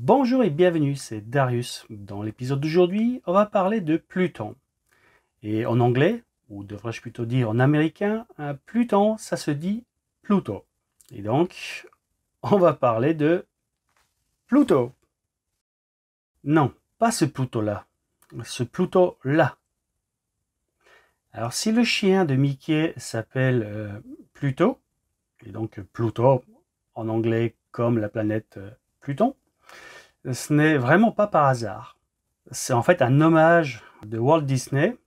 Bonjour et bienvenue, c'est Darius. Dans l'épisode d'aujourd'hui, on va parler de Pluton. Et en anglais, ou devrais-je plutôt dire en américain, Pluton, ça se dit Pluto. Et donc, on va parler de Pluto. Non, pas ce Pluto-là, ce Pluto-là. Alors, si le chien de Mickey s'appelle Pluto, et donc Pluto en anglais comme la planète Pluton, ce n'est vraiment pas par hasard. C'est en fait un hommage de Walt Disney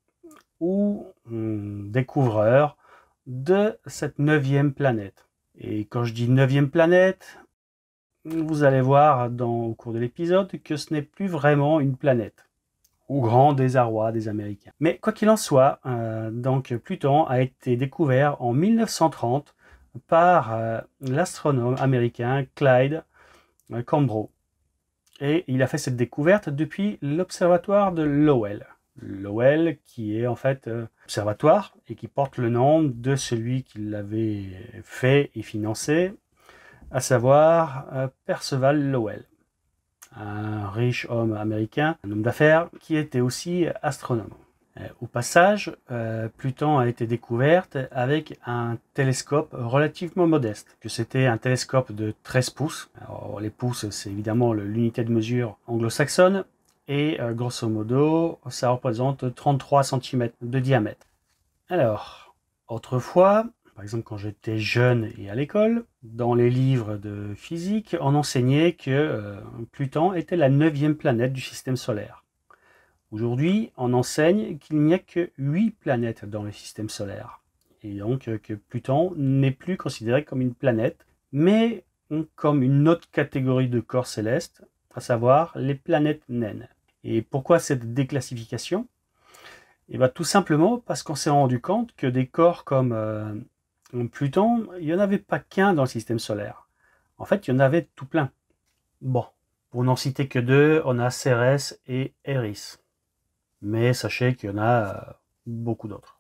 ou découvreur de cette 9e planète. Et quand je dis 9e planète, vous allez voir au cours de l'épisode que ce n'est plus vraiment une planète, au grand désarroi des Américains. Mais quoi qu'il en soit, donc Pluton a été découvert en 1930 par l'astronome américain Clyde Tombaugh. Et il a fait cette découverte depuis l'observatoire de Lowell. Lowell qui est en fait observatoire et qui porte le nom de celui qui l'avait fait et financé, à savoir Percival Lowell, un riche homme américain, un homme d'affaires qui était aussi astronome. Au passage, Pluton a été découverte avec un télescope relativement modeste, que c'était un télescope de 13 pouces. Alors, les pouces, c'est évidemment l'unité de mesure anglo-saxonne, et grosso modo, ça représente 33 cm de diamètre. Alors, autrefois, par exemple quand j'étais jeune et à l'école, dans les livres de physique, on enseignait que Pluton était la 9e planète du système solaire. Aujourd'hui, on enseigne qu'il n'y a que 8 planètes dans le système solaire. Et donc que Pluton n'est plus considéré comme une planète, mais comme une autre catégorie de corps célestes, à savoir les planètes naines. Et pourquoi cette déclassification? Et bien, tout simplement parce qu'on s'est rendu compte que des corps comme Pluton, il n'y en avait pas qu'un dans le système solaire. En fait, il y en avait tout plein. Bon, pour n'en citer que deux, on a Cérès et Eris. Mais sachez qu'il y en a beaucoup d'autres.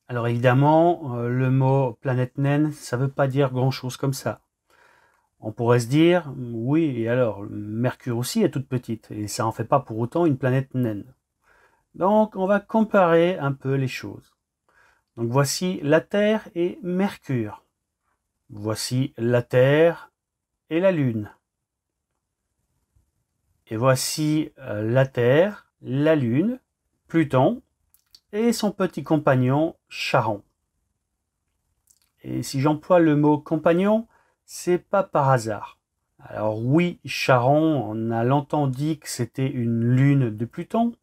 Alors évidemment, le mot planète naine, ça ne veut pas dire grand-chose comme ça. On pourrait se dire, oui, et alors, Mercure aussi est toute petite, et ça n'en fait pas pour autant une planète naine. Donc on va comparer un peu les choses. Donc voici la Terre et Mercure. Voici la Terre et la Lune. Et voici la Terre, la Lune, Pluton et son petit compagnon Charon. Et si j'emploie le mot compagnon, c'est pas par hasard. Alors oui, Charon, on a longtemps dit que c'était une lune de Pluton,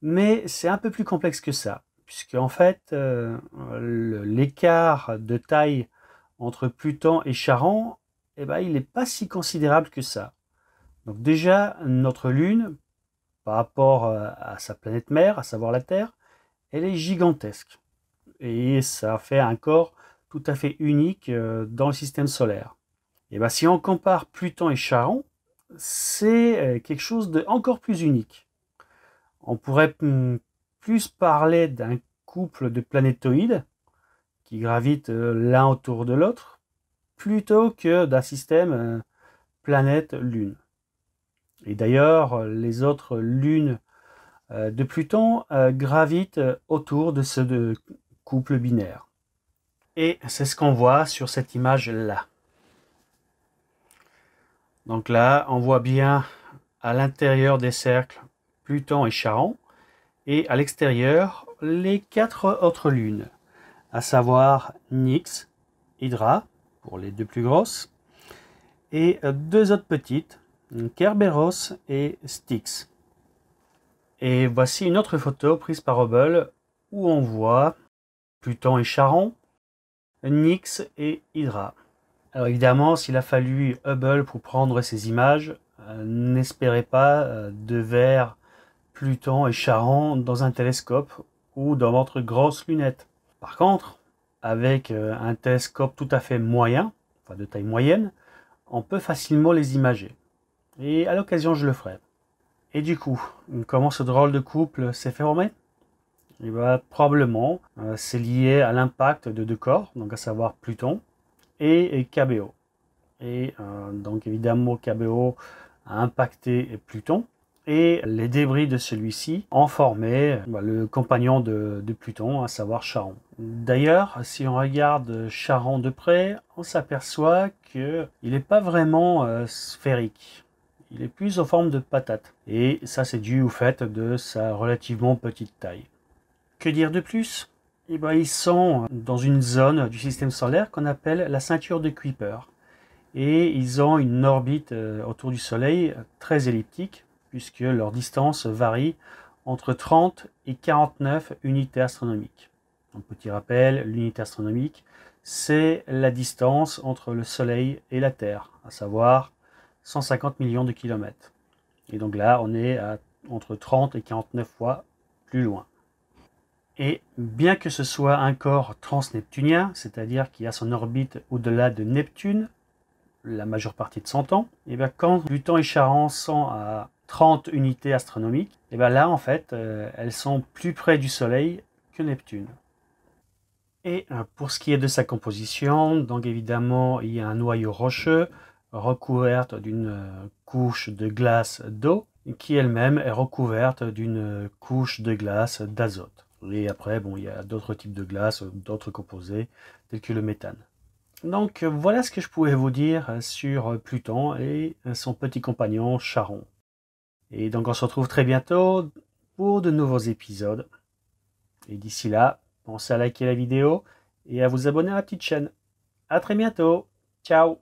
mais c'est un peu plus complexe que ça, puisque en fait, l'écart de taille entre Pluton et Charon, eh ben, il n'est pas si considérable que ça. Donc déjà, notre lune, par rapport à sa planète mère, à savoir la Terre, elle est gigantesque. Et ça fait un corps tout à fait unique dans le système solaire. Et bien, si on compare Pluton et Charon, c'est quelque chose d'encore plus unique. On pourrait plus parler d'un couple de planétoïdes qui gravitent l'un autour de l'autre, plutôt que d'un système planète-lune. Et d'ailleurs, les autres lunes de Pluton gravitent autour de ce couple binaire. Et c'est ce qu'on voit sur cette image-là. Donc là, on voit bien à l'intérieur des cercles Pluton et Charon, et à l'extérieur les 4 autres lunes, à savoir Nix, Hydra, pour les 2 plus grosses, et 2 autres petites, Kerberos et Styx. Et voici une autre photo prise par Hubble où on voit Pluton et Charon, Nix et Hydra. Alors évidemment, s'il a fallu Hubble pour prendre ces images, n'espérez pas de ver Pluton et Charon dans un télescope ou dans votre grosse lunette. Par contre, avec un télescope tout à fait moyen, enfin de taille moyenne, on peut facilement les imager. Et à l'occasion, je le ferai. Et du coup, comment ce drôle de couple s'est formé? Et bien, probablement, c'est lié à l'impact de 2 corps, donc à savoir Pluton et KBO. Et donc évidemment, KBO a impacté Pluton et les débris de celui-ci ont formé le compagnon de Pluton, à savoir Charon. D'ailleurs, si on regarde Charon de près, on s'aperçoit qu'il n'est pas vraiment sphérique. Il est plus en forme de patate. Et ça, c'est dû au fait de sa relativement petite taille. Que dire de plus? Eh ben, ils sont dans une zone du système solaire qu'on appelle la ceinture de Kuiper. Et ils ont une orbite autour du Soleil très elliptique, puisque leur distance varie entre 30 et 49 unités astronomiques. Un petit rappel, l'unité astronomique, c'est la distance entre le Soleil et la Terre, à savoir 150 millions de kilomètres. Et donc là, on est entre 30 et 49 fois plus loin. Et bien que ce soit un corps transneptunien, c'est-à-dire qui a son orbite au-delà de Neptune, la majeure partie de son temps, et bien quand Pluton et Charon sont à 30 unités astronomiques, et bien là en fait elles sont plus près du Soleil que Neptune. Et pour ce qui est de sa composition, donc évidemment il y a un noyau rocheux recouverte d'une couche de glace d'eau qui elle-même est recouverte d'une couche de glace d'azote. Et après bon, il y a d'autres types de glace, d'autres composés tels que le méthane. Donc voilà ce que je pouvais vous dire sur Pluton et son petit compagnon Charon. Et donc on se retrouve très bientôt pour de nouveaux épisodes. Et d'ici là, pensez à liker la vidéo et à vous abonner à la petite chaîne. A très bientôt. Ciao.